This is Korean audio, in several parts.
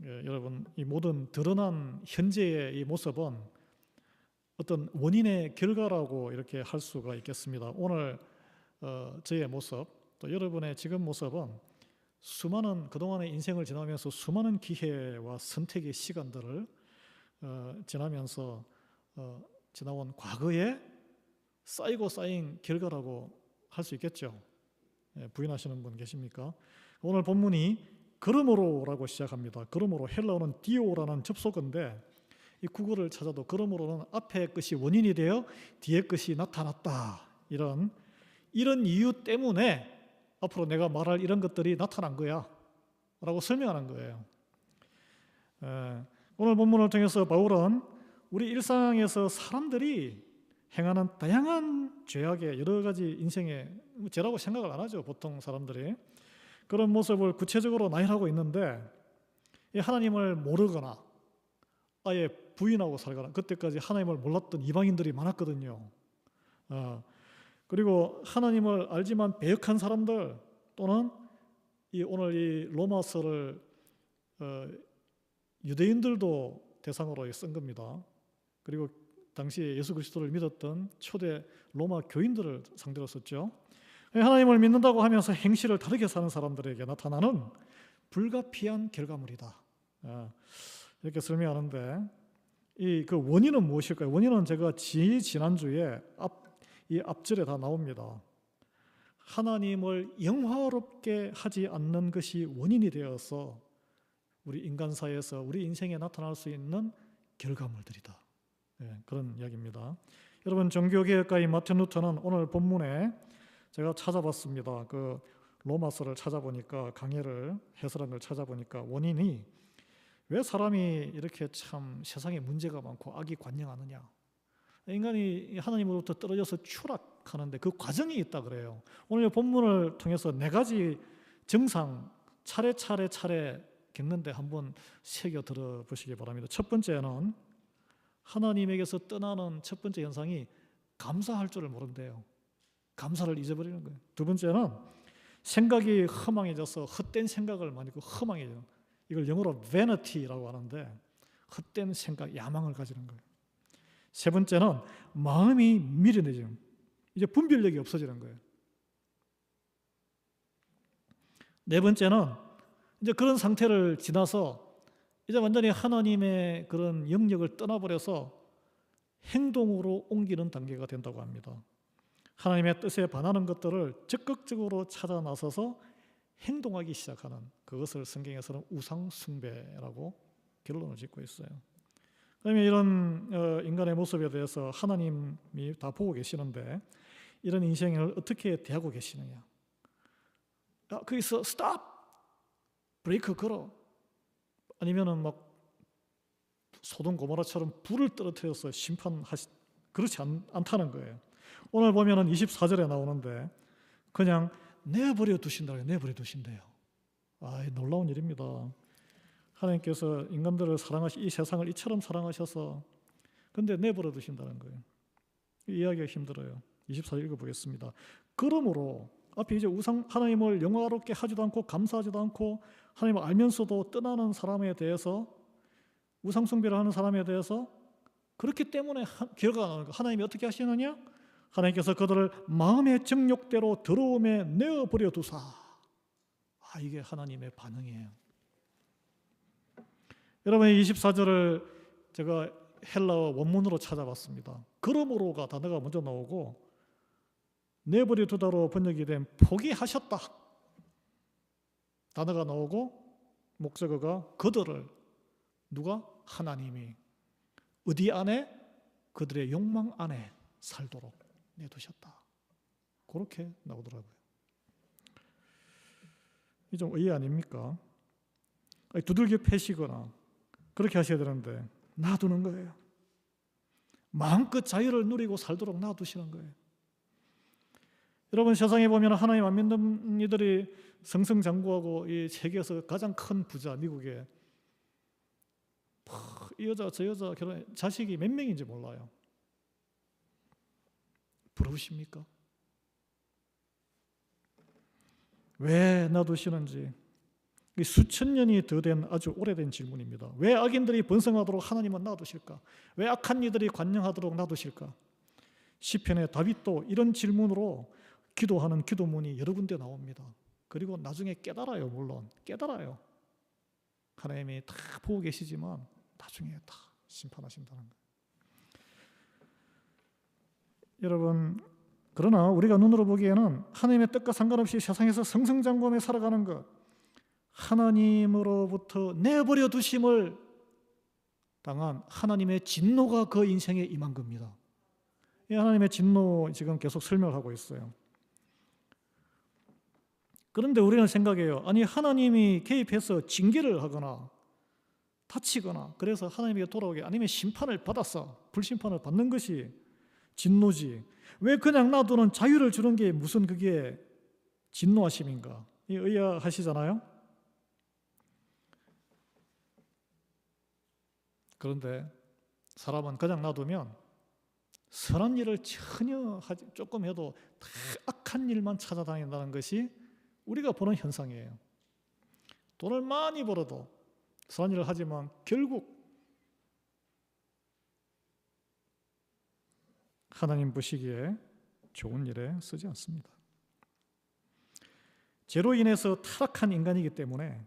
여러분, 이 모든 드러난 현재의 이 모습은 어떤 원인의 결과라고 이렇게 할 수가 있겠습니다. 오늘 저의 모습, 또 여러분의 지금 모습은 수많은 그동안의 인생을 지나면서 수많은 기회와 선택의 시간들을 지나면서 지나온 과거에 쌓이고 쌓인 결과라고 할 수 있겠죠. 부인하시는 분 계십니까? 오늘 본문이 그러므로라고 시작합니다. 그러므로 헬라어는 디오라는 접속어인데 이 국어를 찾아도 그러므로는 앞에 것이 원인이 되어 뒤에 것이 나타났다. 이런 이유 때문에 앞으로 내가 말할 이런 것들이 나타난 거야 라고 설명하는 거예요. 오늘 본문을 통해서 바울은 우리 일상에서 사람들이 행하는 다양한 죄악의 여러 가지 인생의 죄라고 생각을 안 하죠. 보통 사람들이 그런 모습을 구체적으로 나열하고 있는데 하나님을 모르거나 아예 부인하고 살거나 그때까지 하나님을 몰랐던 이방인들이 많았거든요. 그리고 하나님을 알지만 배역한 사람들 또는 오늘 이 로마서를 유대인들도 대상으로 쓴 겁니다. 그리고 당시에 예수 그리스도를 믿었던 초대 로마 교인들을 상대로 썼죠. 하나님을 믿는다고 하면서 행실을 다르게 사는 사람들에게 나타나는 불가피한 결과물이다. 이렇게 설명하는데 그 원인은 무엇일까요? 원인은 제가 지난주에 이 앞절에 다 나옵니다. 하나님을 영화롭게 하지 않는 것이 원인이 되어서 우리 인간사에서 우리 인생에 나타날 수 있는 결과물들이다. 그런 이야기입니다. 여러분, 종교개혁가인 마틴 루터는 오늘 본문에 제가 찾아봤습니다. 그 로마서를 찾아보니까 강해를 해설한 걸 찾아보니까 원인이 왜 사람이 이렇게 참 세상에 문제가 많고 악이 관영하느냐, 인간이 하나님으로부터 떨어져서 추락하는데 그 과정이 있다 그래요. 오늘 본문을 통해서 4가지 증상 차례 겪는데 한번 새겨 들어보시기 바랍니다. 첫 번째는 하나님에게서 떠나는 첫 번째 현상이 감사할 줄을 모른대요. 감사를 잊어버리는 거예요. 두 번째는 생각이 허망해져서 헛된 생각을 많이 하고 허망해져요. 이걸 영어로 vanity라고 하는데 헛된 생각, 야망을 가지는 거예요. 세 번째는 마음이 미련해져요. 이제 분별력이 없어지는 거예요. 네 번째는 이제 그런 상태를 지나서 이제 완전히 하나님의 그런 영역을 떠나버려서 행동으로 옮기는 단계가 된다고 합니다. 하나님의 뜻에 반하는 것들을 적극적으로 찾아 나서서 행동하기 시작하는 그것을 성경에서는 우상숭배라고 결론을 짓고 있어요. 그러면 이런 인간의 모습에 대해서 하나님이 다 보고 계시는데 이런 인생을 어떻게 대하고 계시느냐? 거기서 스탑! 브레이크 걸어! 아니면은 막 소돔 고모라처럼 불을 떨어뜨려서 그렇지 않다는 거예요. 오늘 보면은 24절에 나오는데 그냥 내버려 두신다고 해요. 내버려 두신대요. 놀라운 일입니다. 하나님께서 인간들을 이 세상을 이처럼 사랑하셔서 근데 내버려 두신다는 거예요. 이해하기가 힘들어요. 24절 읽어보겠습니다. 그러므로 앞에 이제 하나님을 영화롭게 하지도 않고 감사하지도 않고 하나님을 알면서도 떠나는 사람에 대해서 우상숭배를 하는 사람에 대해서 그렇기 때문에 결과가 나오는 거예요. 하나님이 어떻게 하시느냐? 하나님께서 그들을 마음의 정욕대로 더러움에 내어버려 두사. 이게 하나님의 반응이에요. 여러분, 24절을 제가 헬라어 원문으로 찾아봤습니다. 그러므로가 단어가 먼저 나오고 내버려 두다로 번역이 된 포기하셨다 단어가 나오고 목적어가 그들을 누가? 하나님이 어디 안에? 그들의 욕망 안에 살도록 내두셨다. 그렇게 나오더라고요. 이 좀 의외 아닙니까? 두들겨 패시거나 그렇게 하셔야 되는데 놔두는 거예요. 마음껏 자유를 누리고 살도록 놔두시는 거예요. 여러분, 세상에 보면 하나님 안 믿는 이들이 승승장구하고 이 세계에서 가장 큰 부자 미국에 이 여자 저 여자 결혼해 자식이 몇 명인지 몰라요. 부러우십니까? 왜 놔두시는지 수천 년이 더 된 아주 오래된 질문입니다. 왜 악인들이 번성하도록 하나님은 놔두실까? 왜 악한 이들이 관영하도록 놔두실까? 시편의 다윗도 이런 질문으로 기도하는 기도문이 여러 군데 나옵니다. 그리고 나중에 깨달아요. 물론 깨달아요. 하나님이 다 보고 계시지만 나중에 다 심판하신다는 거예요. 여러분, 그러나 우리가 눈으로 보기에는 하나님의 뜻과 상관없이 세상에서 승승장구하며 살아가는 것, 하나님으로부터 내버려 두심을 당한 하나님의 진노가 그 인생에 임한 겁니다. 이 하나님의 진노 지금 계속 설명하고 있어요. 그런데 우리는 생각해요. 아니, 하나님이 개입해서 징계를 하거나 다치거나 그래서 하나님에게 돌아오게 아니면 심판을 받았어, 불심판을 받는 것이 진노지, 왜 그냥 놔두는 자유를 주는 게 무슨 그게 진노하심인가? 이 의아하시잖아요. 그런데 사람은 그냥 놔두면 선한 일을 전혀 조금 해도 다 악한 일만 찾아다닌다는 것이 우리가 보는 현상이에요. 돈을 많이 벌어도 선한 일을 하지만 결국 하나님 보시기에 좋은 일에 쓰지 않습니다. 죄로 인해서 타락한 인간이기 때문에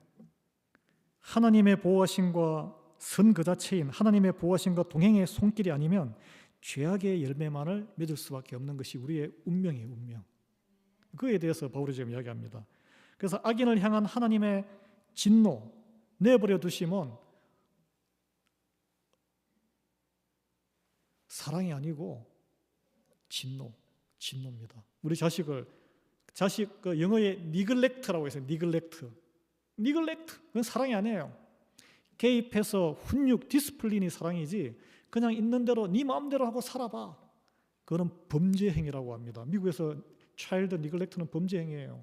하나님의 보호하심과 선 그 자체인 하나님의 보호하심과 동행의 손길이 아니면 죄악의 열매만을 맺을 수밖에 없는 것이 우리의 운명이에요. 운명. 그에 대해서 바울이 지금 이야기합니다. 그래서 악인을 향한 하나님의 진노, 내버려 두심은 사랑이 아니고 진노입니다. 우리 자식 그 영어에 neglect라고 해서 neglect. 그건 사랑이 아니에요. 개입해서 훈육, 디스플린이 사랑이지 그냥 있는 대로 네 마음대로 하고 살아봐. 그건 범죄 행위라고 합니다. 미국에서 차일드 니글렉트는 범죄 행위예요.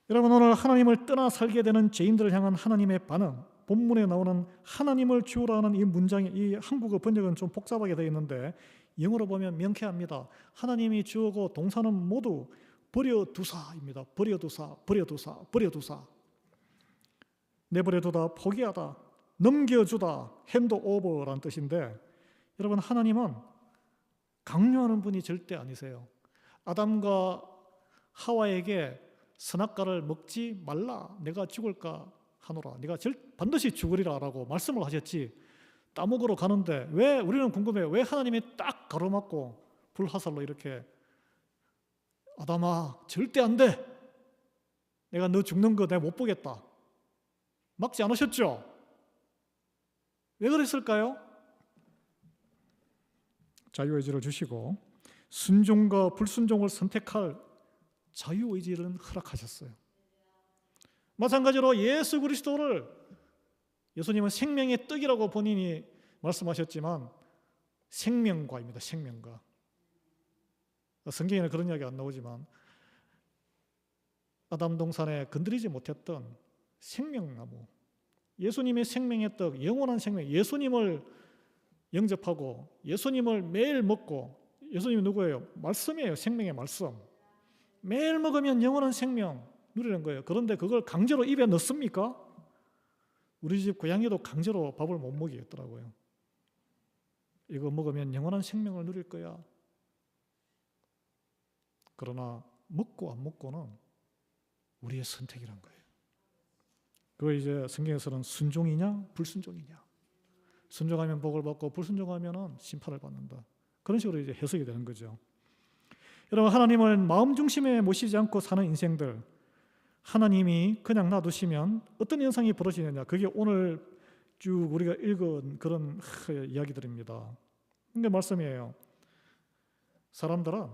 여러분, 오늘 하나님을 떠나 살게 되는 죄인들을 향한 하나님의 반응, 본문에 나오는 하나님을 주오라 하는 이 문장이, 이 한국어 번역은 좀 복잡하게 되어 있는데 영어로 보면 명쾌합니다. 하나님이 주어고 동사는 모두 버려두사입니다. 버려두사. 내버려두다, 포기하다, 넘겨주다, 핸드오버라는 뜻인데, 여러분, 하나님은 강요하는 분이 절대 아니세요. 아담과 하와에게 선악과를 먹지 말라, 내가 죽을까 하노라, 네가 반드시 죽으리라 라고 말씀을 하셨지, 따먹으러 가는데 왜, 우리는 궁금해요. 왜 하나님이 딱 가로막고 불화살로 이렇게 아담아 절대 안 돼, 내가 너 죽는 거 내가 못 보겠다, 막지 않으셨죠? 왜 그랬을까요? 자유의지를 주시고 순종과 불순종을 선택할 자유의지를 허락하셨어요. 마찬가지로 예수 그리스도를, 예수님은 생명의 떡이라고 본인이 말씀하셨지만 생명과입니다. 생명과. 성경에는 그런 이야기 안 나오지만 아담 동산에 건드리지 못했던 생명나무, 예수님의 생명의 떡, 영원한 생명, 예수님을 영접하고 예수님을 매일 먹고, 예수님이 누구예요? 말씀이에요. 생명의 말씀. 매일 먹으면 영원한 생명 누리는 거예요. 그런데 그걸 강제로 입에 넣습니까? 우리 집 고양이도 강제로 밥을 못 먹이겠더라고요. 이거 먹으면 영원한 생명을 누릴 거야. 그러나 먹고 안 먹고는 우리의 선택이란 거예요. 그거 이제 성경에서는 순종이냐 불순종이냐, 순종하면 복을 받고 불순종하면 심판을 받는다, 그런 식으로 이제 해석이 되는 거죠. 여러분, 하나님을 마음 중심에 모시지 않고 사는 인생들, 하나님이 그냥 놔두시면 어떤 현상이 벌어지느냐, 그게 오늘 쭉 우리가 읽은 그런 이야기들입니다. 이게 말씀이에요. 사람들은,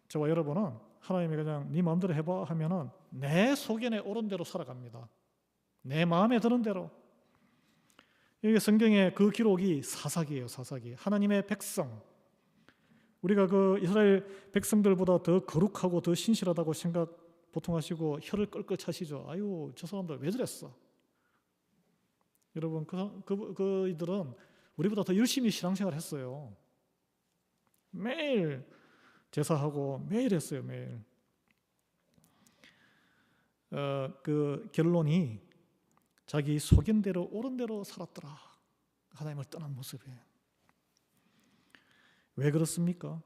저와 여러분은 하나님이 그냥 네 마음대로 해봐 하면은 내 속에 오른 대로 살아갑니다. 내 마음에 드는 대로. 이게 성경의 그 기록이 사사기예요. 사사기. 하나님의 백성, 우리가 그 이스라엘 백성들보다 더 거룩하고 더 신실하다고 생각 보통 하시고 혀를 끌끌 차시죠. 아유, 저 사람들 왜 저랬어? 여러분, 그이들은 우리보다 더 열심히 신앙생활 했어요. 매일 제사하고 매일 했어요. 매일. 그 결론이 자기 속인 대로 옳은 대로 살았더라. 하나님을 떠난 모습에. 왜 그렇습니까?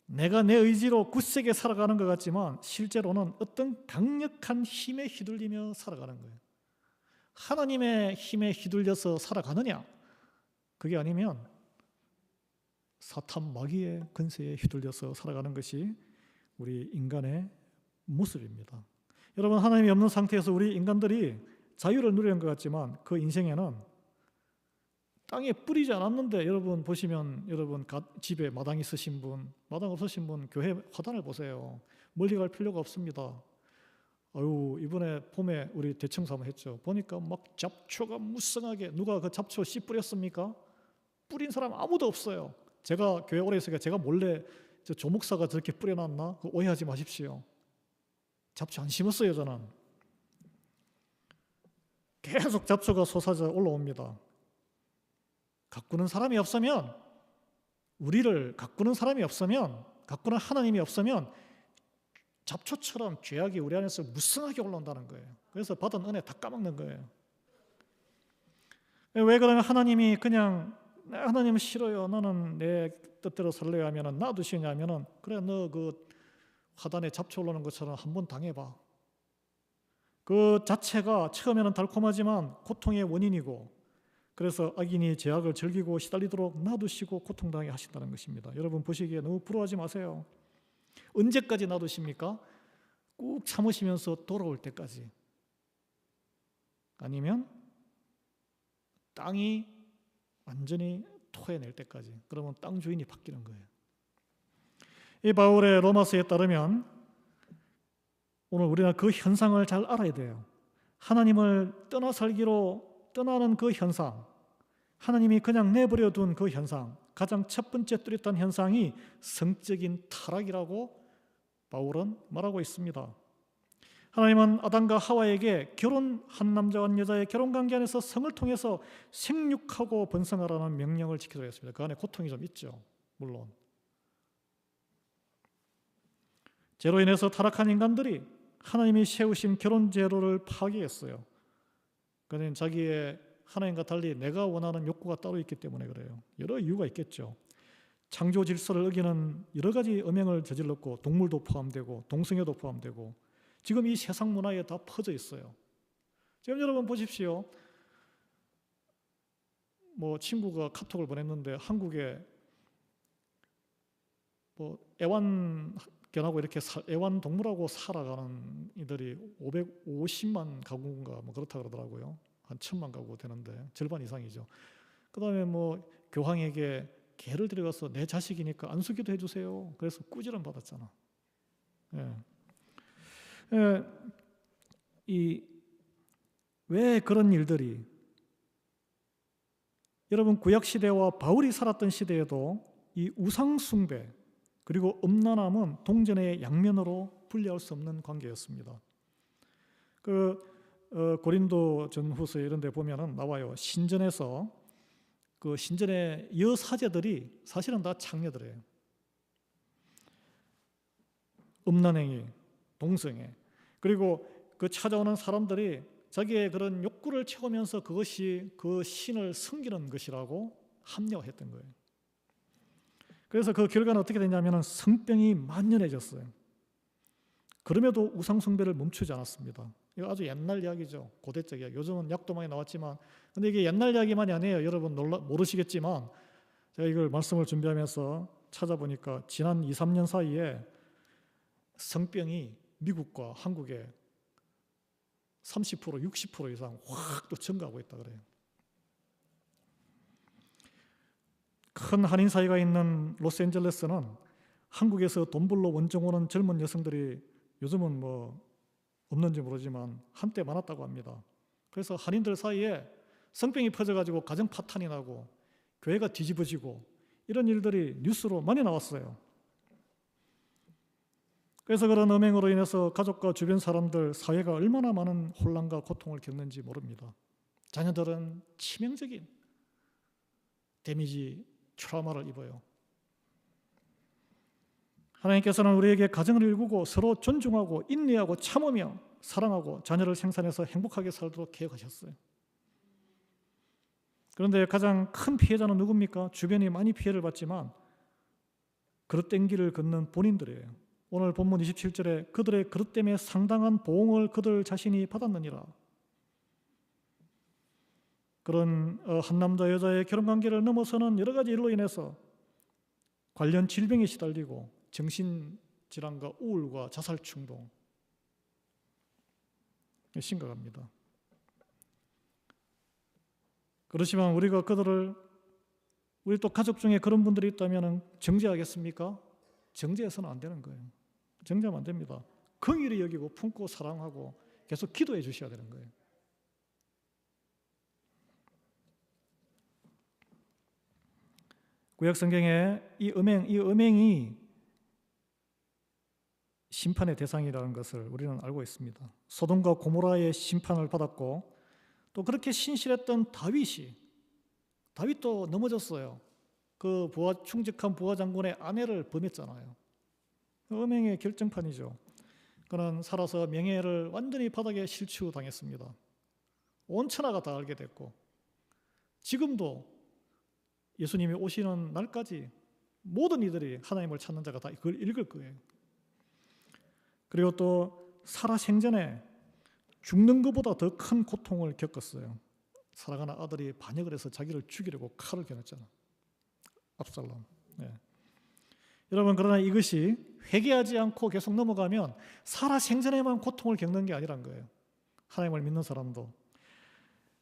내가 내 의지로 굳세게 살아가는 것 같지만 실제로는 어떤 강력한 힘에 휘둘리며 살아가는 거예요. 하나님의 힘에 휘둘려서 살아가느냐? 그게 아니면 사탄 마귀의 근세에 휘둘려서 살아가는 것이 우리 인간의 모습입니다. 여러분, 하나님이 없는 상태에서 우리 인간들이 자유를 누리는 것 같지만 그 인생에는 땅에 뿌리지 않았는데, 여러분 보시면 여러분 집에 마당 있으신 분, 마당 없으신 분 교회 화단을 보세요. 멀리 갈 필요가 없습니다. 이번에 봄에 우리 대청소 한번 했죠. 보니까 막 잡초가 무성하게, 누가 그 잡초 씨 뿌렸습니까? 뿌린 사람 아무도 없어요. 제가 교회 오래 있으니까 제가 몰래 저 조목사가 저렇게 뿌려놨나? 오해하지 마십시오. 잡초 안 심었어요, 저는. 계속 잡초가 솟아져 올라옵니다. 가꾸는 사람이 없으면, 우리를 가꾸는 사람이 없으면, 가꾸는 하나님이 없으면 잡초처럼 죄악이 우리 안에서 무성하게 올라온다는 거예요. 그래서 받은 은혜 다 까먹는 거예요. 왜 그러면 하나님이 그냥 하나님 싫어요, 나는 내 뜻대로 살래요 하면은 놔두시냐 하면은, 그래 너 그 화단에 잡초 올라오는 것처럼 한번 당해봐. 그 자체가 처음에는 달콤하지만 고통의 원인이고, 그래서 악인이 죄악을 즐기고 시달리도록 놔두시고 고통당하게 하신다는 것입니다. 여러분 보시기에 너무 부러워하지 마세요. 언제까지 놔두십니까? 꾹 참으시면서 돌아올 때까지. 아니면 땅이 완전히 토해낼 때까지. 그러면 땅 주인이 바뀌는 거예요. 이 바울의 로마서에 따르면 오늘 우리가 그 현상을 잘 알아야 돼요. 하나님을 떠나 살기로 떠나는 그 현상, 하나님이 그냥 내버려 둔 그 현상, 가장 첫 번째 뚜렷한 현상이 성적인 타락이라고 바울은 말하고 있습니다. 하나님은 아담과 하와에게 결혼한 남자와 여자의 결혼관계 안에서 성을 통해서 생육하고 번성하라는 명령을 지키도록 했습니다. 그 안에 고통이 좀 있죠, 물론. 죄로 인해서 타락한 인간들이 하나님이 세우신 결혼 제도를 파괴했어요. 그는 자기의 하나님과 달리 내가 원하는 욕구가 따로 있기 때문에 그래요. 여러 이유가 있겠죠. 창조 질서를 어기는 여러 가지 음행을 저질렀고, 동물도 포함되고 동성애도 포함되고, 지금 이 세상 문화에 다 퍼져 있어요. 지금 여러분 보십시오. 친구가 카톡을 보냈는데 한국에 애완견하고 이렇게 애완동물하고 살아가는 이들이 550만 가구인가 그렇다 그러더라고요. 한 1000만 가구 되는데 절반 이상이죠. 그 다음에 교황에게 개를 데려가서 내 자식이니까 안수기도 해주세요. 그래서 꾸지람 받았잖아. 왜 그런 일들이, 여러분 구약시대와 바울이 살았던 시대에도 이 우상숭배 그리고 음란함은 동전의 양면으로 분리할 수 없는 관계였습니다. 고린도 전후서 이런 데 보면은 나와요. 신전에서 그 신전의 여사제들이 사실은 다 창녀들이에요. 음란행위, 동성애, 그리고 그 찾아오는 사람들이 자기의 그런 욕구를 채우면서 그것이 그 신을 섬기는 것이라고 합리화했던 거예요. 그래서 그 결과는 어떻게 됐냐면 성병이 만연해졌어요. 그럼에도 우상숭배를 멈추지 않았습니다. 이거 아주 옛날 이야기죠. 고대적 이야기. 요즘은 약도 많이 나왔지만, 근데 이게 옛날 이야기만이 아니에요. 여러분 모르시겠지만 제가 이걸 말씀을 준비하면서 찾아보니까 지난 2, 3년 사이에 성병이 미국과 한국에 30%, 60% 이상 확 또 증가하고 있다 그래요. 큰 한인 사회가 있는 로스앤젤레스는 한국에서 돈 벌러 원정 오는 젊은 여성들이 요즘은 없는지 모르지만 한때 많았다고 합니다. 그래서 한인들 사이에 성병이 퍼져가지고 가정 파탄이 나고 교회가 뒤집어지고 이런 일들이 뉴스로 많이 나왔어요. 그래서 그런 음행으로 인해서 가족과 주변 사람들, 사회가 얼마나 많은 혼란과 고통을 겪는지 모릅니다. 자녀들은 치명적인 데미지, 트라우마를 입어요. 하나님께서는 우리에게 가정을 일구고 서로 존중하고 인내하고 참으며 사랑하고 자녀를 생산해서 행복하게 살도록 계획하셨어요. 그런데 가장 큰 피해자는 누굽니까? 주변이 많이 피해를 받지만 그릇된 길을 걷는 본인들이에요. 오늘 본문 27절에 그들의 그릇 때문에 상당한 보응을 그들 자신이 받았느니라. 그런 한 남자 여자의 결혼관계를 넘어서는 여러 가지 일로 인해서 관련 질병에 시달리고 정신질환과 우울과 자살충동 심각합니다. 그렇지만 우리가 우리 또 가족 중에 그런 분들이 있다면 정죄하겠습니까? 정죄해서는 안 되는 거예요. 정죄하면 안 됩니다. 긍휼히 여기고 품고 사랑하고 계속 기도해 주셔야 되는 거예요. 구약 성경에 이 음행이 심판의 대상이라는 것을 우리는 알고 있습니다. 소돔과 고모라의 심판을 받았고 또 그렇게 신실했던 다윗도 넘어졌어요. 그 충직한 부하 장군의 아내를 범했잖아요. 음행의 결정판이죠. 그는 살아서 명예를 완전히 바닥에 실추당했습니다. 온 천하가 다 알게 됐고 지금도 예수님이 오시는 날까지 모든 이들이 하나님을 찾는 자가 다 그걸 읽을 거예요. 그리고 또 살아 생전에 죽는 것보다 더 큰 고통을 겪었어요. 사랑하는 아들이 반역을 해서 자기를 죽이려고 칼을 겨눴잖아. 압살롬. 네. 여러분, 그러나 이것이 회개하지 않고 계속 넘어가면 살아 생전에만 고통을 겪는 게 아니란 거예요. 하나님을 믿는 사람도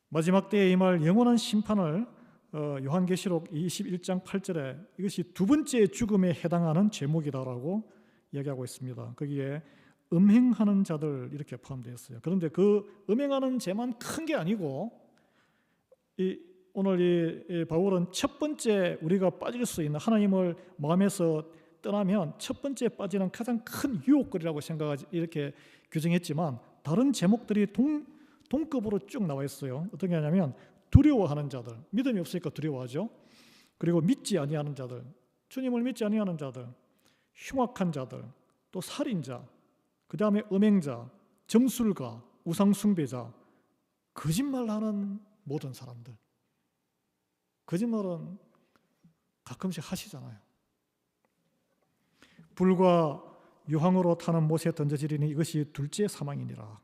마지막 때에 임할 영원한 심판을 요한계시록 21장 8절에 이것이 두 번째 죽음에 해당하는 제목이다라고 이야기하고 있습니다. 거기에 음행하는 자들 이렇게 포함되어 있어요. 그런데 그 음행하는 죄만 큰 게 아니고 오늘 이 바울은 첫 번째 우리가 빠질 수 있는 하나님을 마음에서 떠나면 첫 번째 빠지는 가장 큰 유혹거리라고 생각하지 이렇게 규정했지만 다른 제목들이 동급으로 쭉 나와 있어요. 어떻게 하냐면 두려워하는 자들, 믿음이 없으니까 두려워하죠. 그리고 믿지 아니하는 자들, 주님을 믿지 아니하는 자들, 흉악한 자들, 또 살인자, 그 다음에 음행자, 점술가, 우상숭배자, 거짓말하는 모든 사람들. 거짓말은 가끔씩 하시잖아요. 불과 유황으로 타는 못에 던져지리니 이것이 둘째 사망이니라.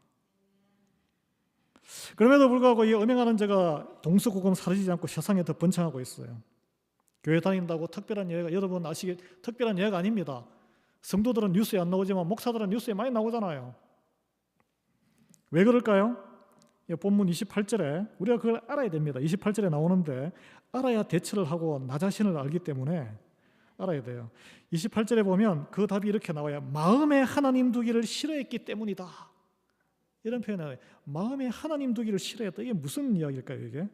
그럼에도 불구하고 이 음행하는 자가 동서고금 사라지지 않고 세상에 더 번창하고 있어요. 교회 다닌다고 특별한 예가 여러분 아시게 특별한 예가 아닙니다. 성도들은 뉴스에 안 나오지만 목사들은 뉴스에 많이 나오잖아요. 왜 그럴까요? 본문 28절에 우리가 그걸 알아야 됩니다. 28절에 나오는데 알아야 대처를 하고 나 자신을 알기 때문에 알아야 돼요. 28절에 보면 그 답이 이렇게 나와요. 마음에 하나님 두기를 싫어했기 때문이다. 이런 표현이 나와요. 마음에 하나님 두기를 싫어했다. 이게 무슨 이야기일까요? 이게?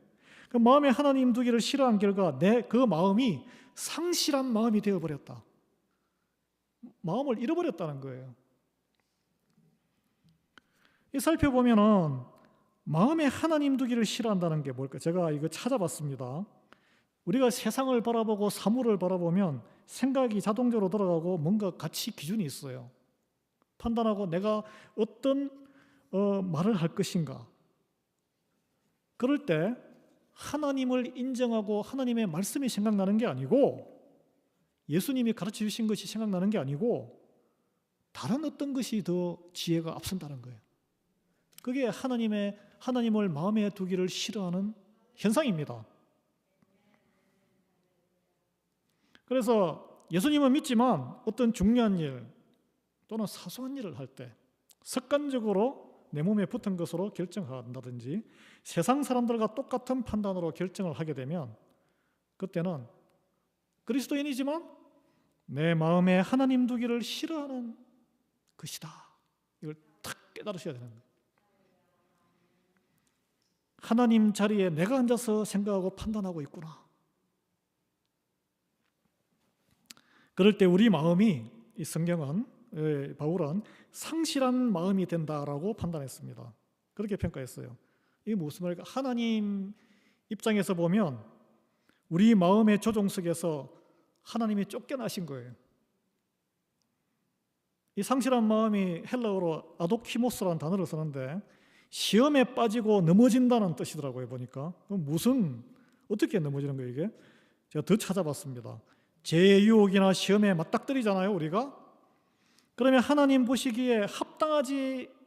그 마음에 하나님 두기를 싫어한 결과 내 그 마음이 상실한 마음이 되어버렸다. 마음을 잃어버렸다는 거예요. 이 살펴보면은 마음에 하나님 두기를 싫어한다는 게 뭘까? 제가 이거 찾아봤습니다. 우리가 세상을 바라보고 사물을 바라보면 생각이 자동적으로 돌아가고 뭔가 가치 기준이 있어요. 판단하고 내가 어떤 말을 할 것인가. 그럴 때 하나님을 인정하고 하나님의 말씀이 생각나는 게 아니고 예수님이 가르쳐 주신 것이 생각나는 게 아니고 다른 어떤 것이 더 지혜가 앞선다는 거예요. 그게 하나님을 마음에 두기를 싫어하는 현상입니다. 그래서 예수님은 믿지만 어떤 중요한 일 또는 사소한 일을 할 때 습관적으로 내 몸에 붙은 것으로 결정한다든지 세상 사람들과 똑같은 판단으로 결정을 하게 되면 그때는 그리스도인이지만 내 마음에 하나님 두기를 싫어하는 것이다. 이걸 탁 깨달으셔야 되는 거예요. 하나님 자리에 내가 앉아서 생각하고 판단하고 있구나. 그럴 때 우리 마음이 이 성경은 바울은 상실한 마음이 된다라고 판단했습니다. 그렇게 평가했어요. 이게 무슨 말일까? 하나님 입장에서 보면 우리 마음의 조종 속에서 하나님이 쫓겨나신 거예요. 이 상실한 마음이 헬라어로 아도키모스라는 단어를 쓰는데 시험에 빠지고 넘어진다는 뜻이더라고요. 보니까 무슨 어떻게 넘어지는 거예요 이게? 제가 더 찾아봤습니다. 죄의 유혹이나 시험에 맞닥뜨리잖아요 우리가. 그러면 하나님 보시기에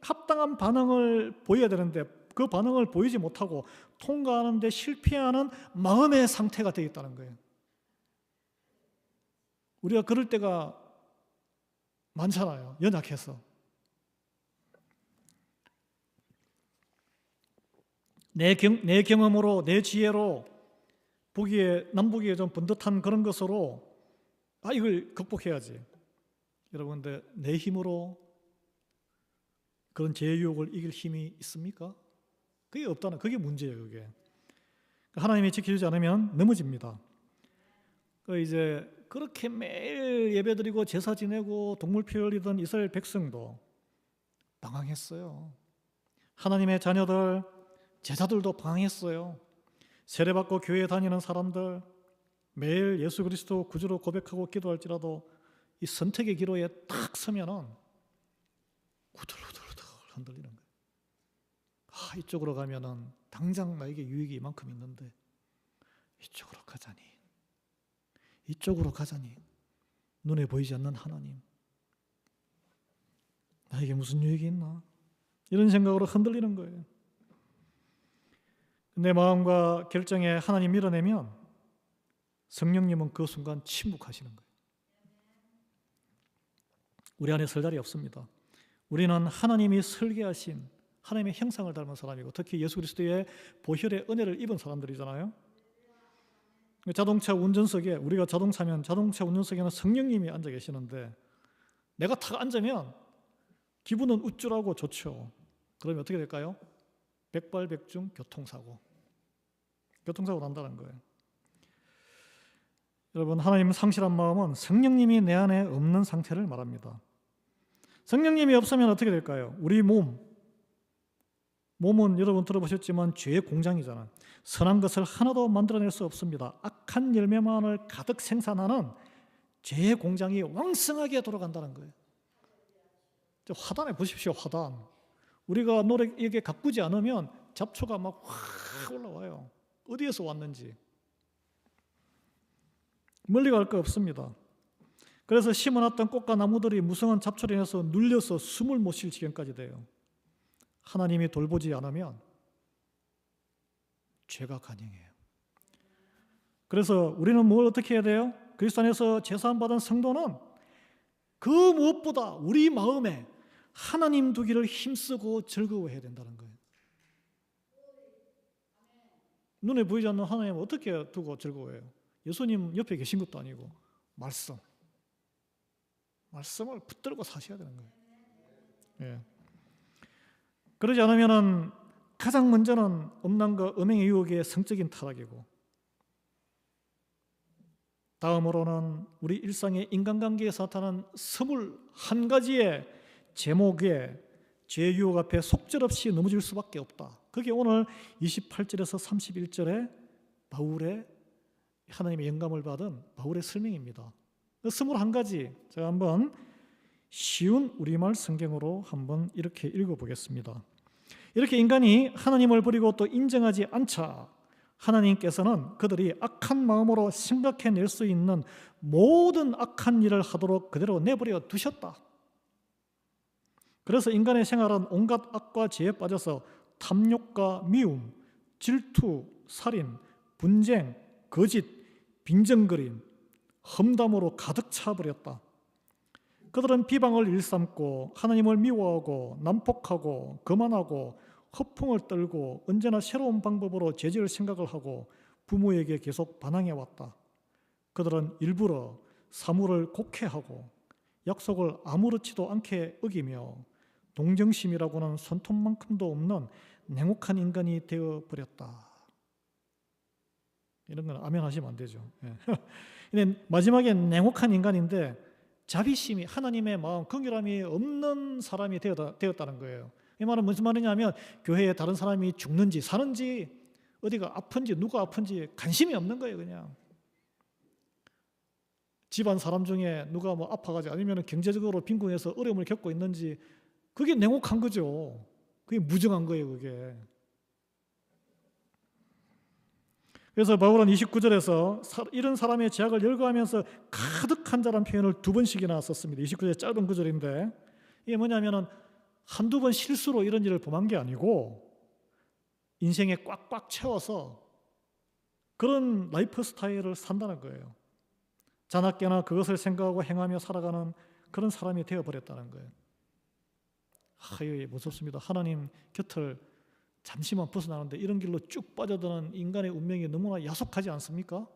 합당한 반응을 보여야 되는데 그 반응을 보이지 못하고 통과하는 데 실패하는 마음의 상태가 되어 있다는 거예요. 우리가 그럴 때가 많잖아요. 연약해서. 내 경험으로, 내 지혜로 남보기에 좀 번듯한 그런 것으로 이걸 극복해야지. 여러분, 근데 내 힘으로 그런 죄의 유혹을 이길 힘이 있습니까? 그게 없다는, 그게 문제예요. 그게 하나님이 지켜주지 않으면 넘어집니다. 이제 그렇게 매일 예배드리고 제사 지내고 동물피 흘리던 이스라엘 백성도 방황했어요. 하나님의 자녀들, 제자들도 방황했어요. 세례받고 교회에 다니는 사람들, 매일 예수 그리스도 구주로 고백하고 기도할지라도 이 선택의 기로에 딱 서면은 후들후들후들 흔들리는 거예요. 이쪽으로 가면은 당장 나에게 유익이 이만큼 있는데 이쪽으로 가자니 눈에 보이지 않는 하나님, 나에게 무슨 유익이 있나? 이런 생각으로 흔들리는 거예요. 내 마음과 결정에 하나님 밀어내면 성령님은 그 순간 침묵하시는 거예요. 우리 안에 설 자리 없습니다. 우리는 하나님이 설계하신 하나님의 형상을 닮은 사람이고 특히 예수 그리스도의 보혈의 은혜를 입은 사람들이잖아요. 자동차 운전석에, 우리가 자동차면 자동차 운전석에는 성령님이 앉아 계시는데 내가 탁 앉으면 기분은 우쭐하고 좋죠. 그러면 어떻게 될까요? 백발백중 교통사고 난다는 거예요. 여러분, 하나님 상실한 마음은 성령님이 내 안에 없는 상태를 말합니다. 성령님이 없으면 어떻게 될까요? 우리 몸은 여러분 들어보셨지만 죄의 공장이잖아요. 선한 것을 하나도 만들어낼 수 없습니다. 악한 열매만을 가득 생산하는 죄의 공장이 왕성하게 돌아간다는 거예요. 화단에 보십시오. 화단. 우리가 노력에게 가꾸지 않으면 잡초가 막 확 올라와요. 어디에서 왔는지. 멀리 갈 거 없습니다. 그래서 심어놨던 꽃과 나무들이 무성한 잡초로 인해서 눌려서 숨을 못 쉴 지경까지 돼요. 하나님이 돌보지 않으면 죄가 간영해요. 그래서 우리는 뭘 어떻게 해야 돼요? 그리스도 안에서 제사함받은 성도는 그 무엇보다 우리 마음에 하나님 두기를 힘쓰고 즐거워해야 된다는 거예요. 눈에 보이지 않는 하나님을 어떻게 두고 즐거워해요? 예수님 옆에 계신 것도 아니고 말씀을 붙들고 사셔야 되는 거예요. 예. 그러지 않으면 가장 먼저는 음란과 음행의 유혹의 성적인 타락이고 다음으로는 우리 일상의 인간관계에서 나타나는 21가지의 제목에 죄의 유혹 앞에 속절없이 넘어질 수밖에 없다. 그게 오늘 28절에서 31절에 바울의 하나님의 영감을 받은 바울의 설명입니다. 21가지 제가 한번 쉬운 우리말 성경으로 한번 이렇게 읽어보겠습니다. 이렇게 인간이 하나님을 버리고 또 인정하지 않자 하나님께서는 그들이 악한 마음으로 생각해낼 수 있는 모든 악한 일을 하도록 그대로 내버려 두셨다. 그래서 인간의 생활은 온갖 악과 죄에 빠져서 탐욕과 미움, 질투, 살인, 분쟁, 거짓, 빈정거림, 험담으로 가득 차버렸다. 그들은 비방을 일삼고 하나님을 미워하고 난폭하고 거만하고 허풍을 떨고 언제나 새로운 방법으로 죄질 생각을 하고 부모에게 계속 반항해왔다. 그들은 일부러 사물을 곡해하고 약속을 아무렇지도 않게 어기며 동정심이라고는 손톱만큼도 없는 냉혹한 인간이 되어버렸다. 이런 건 아멘 하시면 안 되죠. 근데 마지막에 냉혹한 인간인데 자비심이, 하나님의 마음, 긍휼함이 없는 사람이 되었다는 거예요. 이 말은 무슨 말이냐면 교회에 다른 사람이 죽는지 사는지 어디가 아픈지 누가 아픈지 관심이 없는 거예요. 그냥 집안 사람 중에 누가 뭐 아파가지고 아니면 경제적으로 빈곤해서 어려움을 겪고 있는지, 그게 냉혹한 거죠. 그게 무정한 거예요, 그게. 그래서 바울은 29절에서 이런 사람의 죄악을 열거하면서 가득한 자라는 표현을 2번씩이나 썼습니다. 29절 짧은 구절인데, 이게 뭐냐면은 한두 번 실수로 이런 일을 범한 게 아니고 인생에 꽉꽉 채워서 그런 라이프 스타일을 산다는 거예요. 자나깨나 그것을 생각하고 행하며 살아가는 그런 사람이 되어버렸다는 거예요. 무섭습니다. 하나님 곁을 잠시만 벗어나는데 이런 길로 쭉 빠져드는 인간의 운명이 너무나 야속하지 않습니까?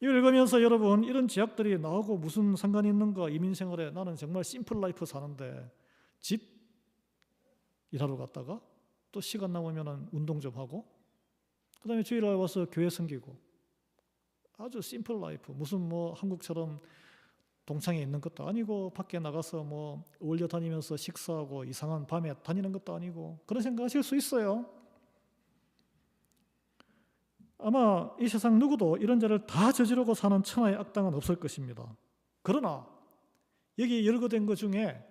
이걸 읽으면서 여러분, 이런 죄악들이 나하고 무슨 상관이 있는가? 이민생활에 나는 정말 심플 라이프 사는데 집 일하러 갔다가 또 시간 남으면 운동 좀 하고 그 다음에 주일날 와서 교회 섬기고, 아주 심플 라이프, 무슨 뭐 한국처럼 동창회 있는 것도 아니고 밖에 나가서 뭐 어울려 다니면서 식사하고 이상한 밤에 다니는 것도 아니고, 그런 생각하실 수 있어요. 아마 이 세상 누구도 이런 죄를 다 저지르고 사는 천하의 악당은 없을 것입니다. 그러나 여기 열거된 것 중에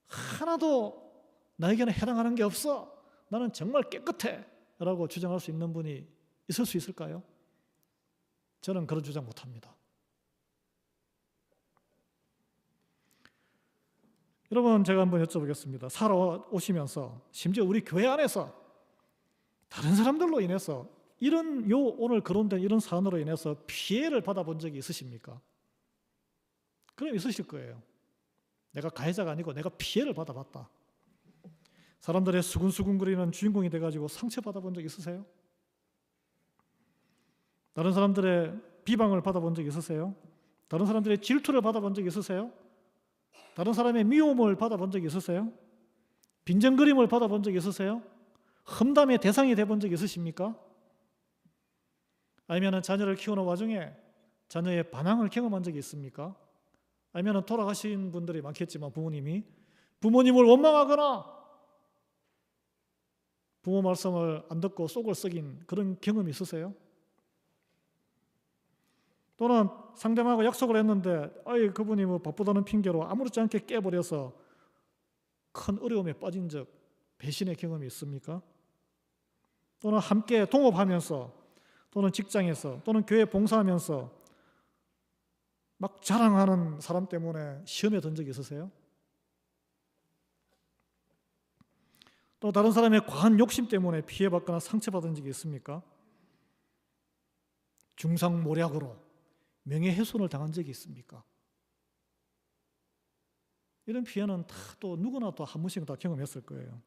하나도 나에게는 해당하는 게 없어, 나는 정말 깨끗해 라고 주장할 수 있는 분이 있을 수 있을까요? 저는 그런 주장 못합니다. 여러분, 제가 한번 여쭤보겠습니다. 살아오시면서 심지어 우리 교회 안에서 다른 사람들로 인해서 이런 오늘 거론된 이런 사안으로 인해서 피해를 받아본 적이 있으십니까? 그럼 있으실 거예요. 내가 가해자가 아니고 내가 피해를 받아봤다. 사람들의 수근수근거리는 주인공이 돼가지고 상처받아본 적 있으세요? 다른 사람들의 비방을 받아본 적 있으세요? 다른 사람들의 질투를 받아본 적 있으세요? 다른 사람의 미움을 받아본 적 있으세요? 빈정거림을 받아본 적 있으세요? 험담의 대상이 돼본 적 있으십니까? 아니면 자녀를 키우는 와중에 자녀의 반항을 경험한 적이 있습니까? 아니면 돌아가신 분들이 많겠지만 부모님을 원망하거나 부모 말씀을 안 듣고 속을 썩인 그런 경험이 있으세요? 또는 상대방하고 약속을 했는데 그분이 뭐 바쁘다는 핑계로 아무렇지 않게 깨버려서 큰 어려움에 빠진 적, 배신의 경험이 있습니까? 또는 함께 동업하면서 또는 직장에서 또는 교회 봉사하면서 막 자랑하는 사람 때문에 시험에 든 적이 있으세요? 또 다른 사람의 과한 욕심 때문에 피해받거나 상처받은 적이 있습니까? 중상모략으로 명예훼손을 당한 적이 있습니까? 이런 피해는 다 또 누구나 또 한 번씩은 다 경험했을 거예요.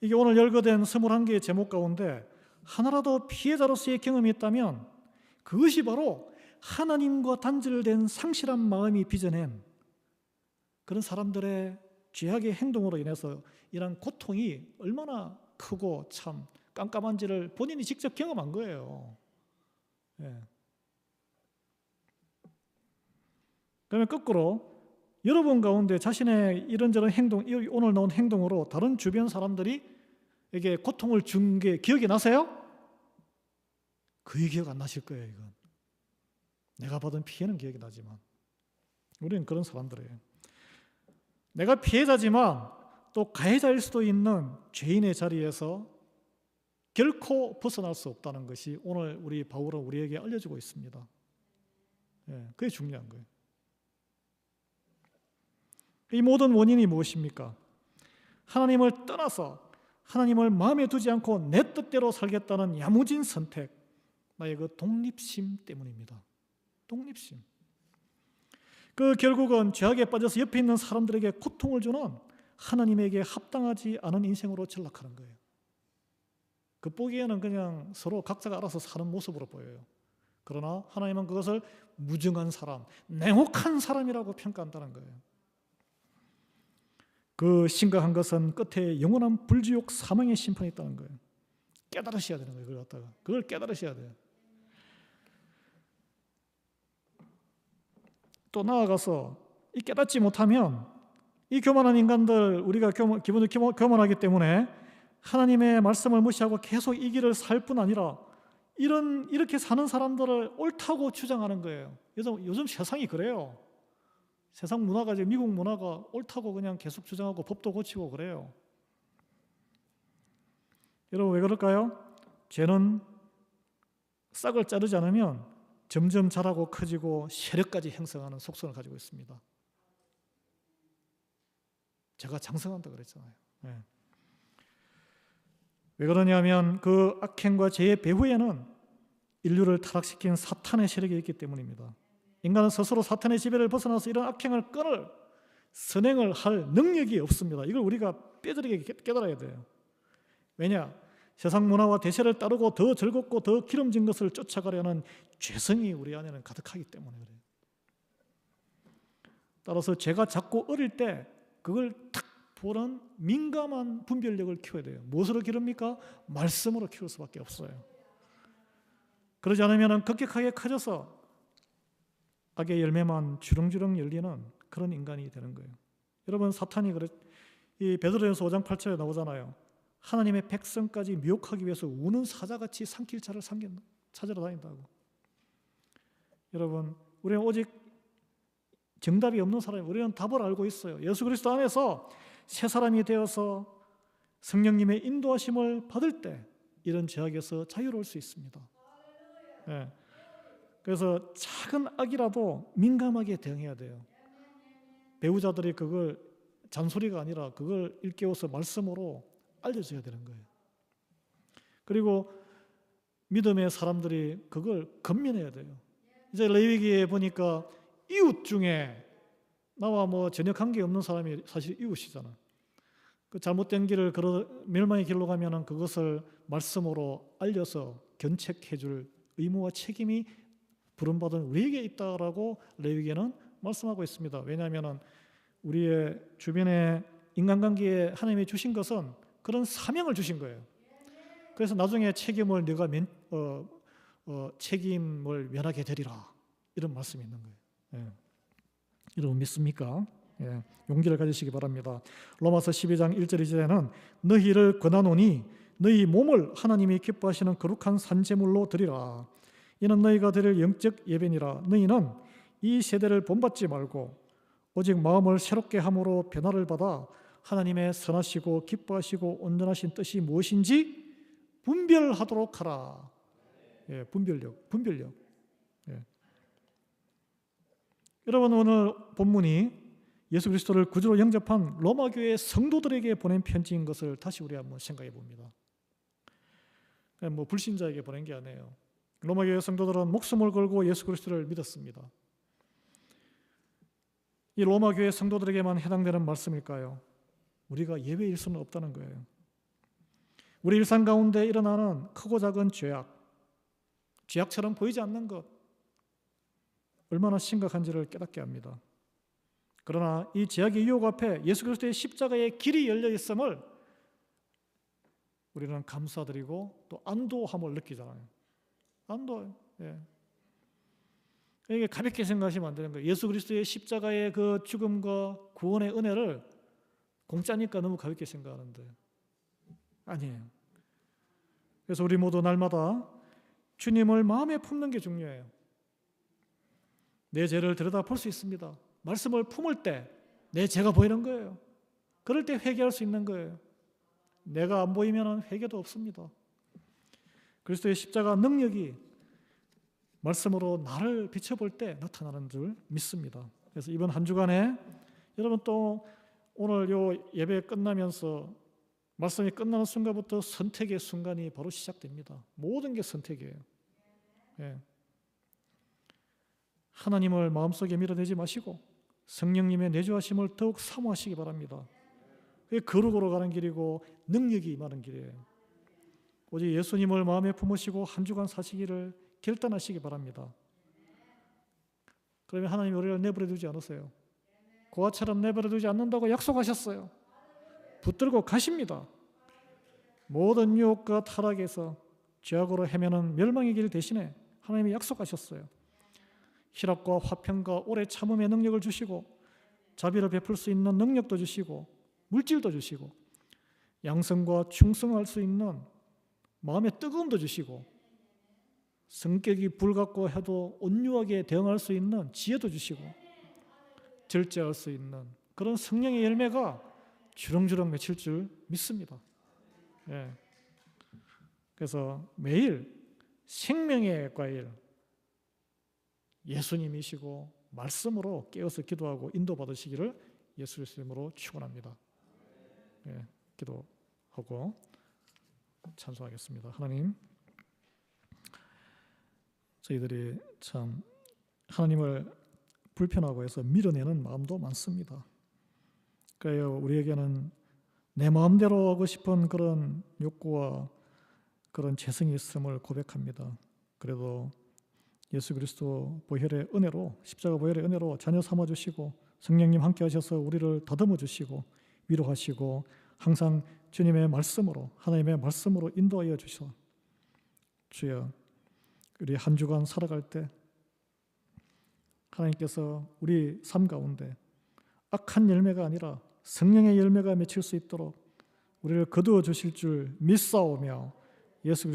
이게 오늘 열거된 21개의 제목 가운데 하나라도 피해자로서의 경험이 있다면 그것이 바로 하나님과 단절된 상실한 마음이 빚어낸 그런 사람들의 죄악의 행동으로 인해서 이런 고통이 얼마나 크고 참 깜깜한지를 본인이 직접 경험한 거예요. 그러면 거꾸로 여러분 가운데 자신의 이런저런 행동, 오늘 나온 행동으로 다른 주변 사람들이 에게 고통을 준 게 기억이 나세요? 그게 기억 안 나실 거예요. 이건 내가 받은 피해는 기억이 나지만 우리는 그런 사람들이에요. 내가 피해자지만 또 가해자일 수도 있는 죄인의 자리에서 결코 벗어날 수 없다는 것이 오늘 우리 바울은 우리에게 알려주고 있습니다. 그게 중요한 거예요. 이 모든 원인이 무엇입니까? 하나님을 떠나서 하나님을 마음에 두지 않고 내 뜻대로 살겠다는 야무진 선택, 나의 그 독립심 때문입니다. 독립심. 그 결국은 죄악에 빠져서 옆에 있는 사람들에게 고통을 주는 하나님에게 합당하지 않은 인생으로 전락하는 거예요. 겉보기에는 그냥 서로 각자가 알아서 사는 모습으로 보여요. 그러나 하나님은 그것을 무정한 사람, 냉혹한 사람이라고 평가한다는 거예요. 그 심각한 것은 끝에 영원한 불지옥 사망의 심판이 있다는 거예요. 깨달으셔야 되는 거예요. 그걸 깨달으셔야 돼요. 또 나아가서 이 깨닫지 못하면 이 교만한 인간들, 우리가 기본적으로 교만하기 때문에 하나님의 말씀을 무시하고 계속 이 길을 살 뿐 아니라 이렇게 사는 사람들을 옳다고 주장하는 거예요. 요즘 세상이 그래요. 세상 문화가 이제 미국 문화가 옳다고 그냥 계속 주장하고 법도 고치고 그래요. 여러분 왜 그럴까요? 죄는 싹을 자르지 않으면 점점 자라고 커지고 세력까지 형성하는 속성을 가지고 있습니다. 제가 장성한다 그랬잖아요. 네. 왜 그러냐면 그 악행과 죄의 배후에는 인류를 타락시킨 사탄의 세력이 있기 때문입니다. 인간은 스스로 사탄의 지배를 벗어나서 이런 악행을 끊을 선행을 할 능력이 없습니다. 이걸 우리가 뼈저리게 깨달아야 돼요. 왜냐? 세상 문화와 대세를 따르고 더 즐겁고 더 기름진 것을 쫓아가려는 죄성이 우리 안에는 가득하기 때문에 그래요. 따라서 죄가 자꾸 어릴 때 그걸 탁 보는 민감한 분별력을 키워야 돼요. 무엇으로 기릅니까? 말씀으로 키울 수밖에 없어요. 그러지 않으면 급격하게 커져서 악의 열매만 주렁주렁 열리는 그런 인간이 되는 거예요. 여러분 사탄이 이 베드로전서 5장 8절에 나오잖아요. 하나님의 백성까지 미혹하기 위해서 우는 사자같이 산길차를 찾으러 다닌다고. 여러분 우리는 오직 정답이 없는 사람이에요. 우리는 답을 알고 있어요. 예수 그리스도 안에서 새 사람이 되어서 성령님의 인도하심을 받을 때 이런 죄악에서 자유로울 수 있습니다. 네. 그래서 작은 악이라도 민감하게 대응해야 돼요. 배우자들이 그걸 잔소리가 아니라 그걸 일깨워서 말씀으로 알려줘야 되는 거예요. 그리고 믿음의 사람들이 그걸 건면해야 돼요. 이제 레위기에 보니까 이웃 중에 나와 전혀 관계없는 사람이 사실 이웃이잖아. 그 잘못된 길을 멸망의 길로 가면은 그것을 말씀으로 알려서 견책해줄 의무와 책임이 부름받은 우리에게 있다라고 레위기에는 말씀하고 있습니다. 왜냐하면은 우리의 주변의 인간관계에 하나님이 주신 것은 그런 사명을 주신 거예요. 그래서 나중에 책임을 네가 책임을 면하게 되리라 이런 말씀이 있는 거예요. 예. 여러분 믿습니까? 예. 용기를 가지시기 바랍니다. 로마서 12장 1절 2절에는 너희를 권하노니 너희 몸을 하나님이 기뻐하시는 거룩한 산제물로 드리라. 이는 너희가 드릴 영적 예배니라. 너희는 이 세대를 본받지 말고 오직 마음을 새롭게 함으로 변화를 받아 하나님의 선하시고 기뻐하시고 온전하신 뜻이 무엇인지 분별하도록 하라. 예, 분별력. 예. 여러분 오늘 본문이 예수 그리스도를 구주로 영접한 로마 교회 성도들에게 보낸 편지인 것을 다시 우리 한번 생각해 봅니다. 불신자에게 보낸 게 아니에요. 로마 교회 성도들은 목숨을 걸고 예수 그리스도를 믿었습니다. 이 로마 교회 성도들에게만 해당되는 말씀일까요? 우리가 예외일 수는 없다는 거예요. 우리 일상 가운데 일어나는 크고 작은 죄악처럼 보이지 않는 것 얼마나 심각한지를 깨닫게 합니다. 그러나 이 죄악의 유혹 앞에 예수 그리스도의 십자가의 길이 열려 있음을 우리는 감사드리고 또 안도함을 느끼잖아요. 안도요. 예. 이게 가볍게 생각하시면 안 되는 거예요. 예수 그리스도의 십자가의 그 죽음과 구원의 은혜를 공짜니까 너무 가볍게 생각하는데 아니에요. 그래서 우리 모두 날마다 주님을 마음에 품는 게 중요해요. 내 죄를 들여다 볼 수 있습니다. 말씀을 품을 때 내 죄가 보이는 거예요. 그럴 때 회개할 수 있는 거예요. 내가 안 보이면 회개도 없습니다. 그리스도의 십자가 능력이 말씀으로 나를 비춰볼 때 나타나는 줄 믿습니다. 그래서 이번 한 주간에 여러분 또 오늘 요 예배 끝나면서 말씀이 끝나는 순간부터 선택의 순간이 바로 시작됩니다. 모든 게 선택이에요. 예. 하나님을 마음속에 밀어내지 마시고 성령님의 내주하심을 더욱 사모하시기 바랍니다. 그게 거룩으로 가는 길이고 능력이 임하는 길이에요. 오직 예수님을 마음에 품으시고 한 주간 사시기를 결단하시기 바랍니다. 그러면 하나님이 우리를 내버려 두지 않으세요. 고아처럼 내버려 두지 않는다고 약속하셨어요. 붙들고 가십니다. 모든 유혹과 타락에서 죄악으로 헤매는 멸망의 길 대신에 하나님이 약속하셨어요. 희락과 화평과 오래 참음의 능력을 주시고 자비를 베풀 수 있는 능력도 주시고 물질도 주시고 양성과 충성할 수 있는 마음의 뜨거움도 주시고 성격이 불같고 해도 온유하게 대응할 수 있는 지혜도 주시고 절제할 수 있는 그런 성령의 열매가 주렁주렁 맺힐 줄 믿습니다. 예. 그래서 매일 생명의 과일 예수님이시고 말씀으로 깨어서 기도하고 인도받으시기를 예수 그리스도의 이름으로 축원합니다. 예, 기도하고 찬송하겠습니다. 하나님, 저희들이 참 하나님을 불편하고 해서 밀어내는 마음도 많습니다. 그래요, 우리에게는 내 마음대로 하고 싶은 그런 욕구와 그런 재성이 있음을 고백합니다. 그래도 예수 그리스도 보혈의 은혜로, 십자가 보혈의 은혜로 자녀 삼아주시고 성령님 함께 하셔서 우리를 더듬어 주시고 위로하시고 항상 주님의 말씀으로, 하나님의 말씀으로 인도하여 주셔. 주여, 우리 한 주간 살아갈 때 하나님께서 우리 삶 가운데 악한 열매가 아니라 성령의 열매가 맺힐 수 있도록 우리를 거두어 주실 줄 믿사오며 예수 그리스도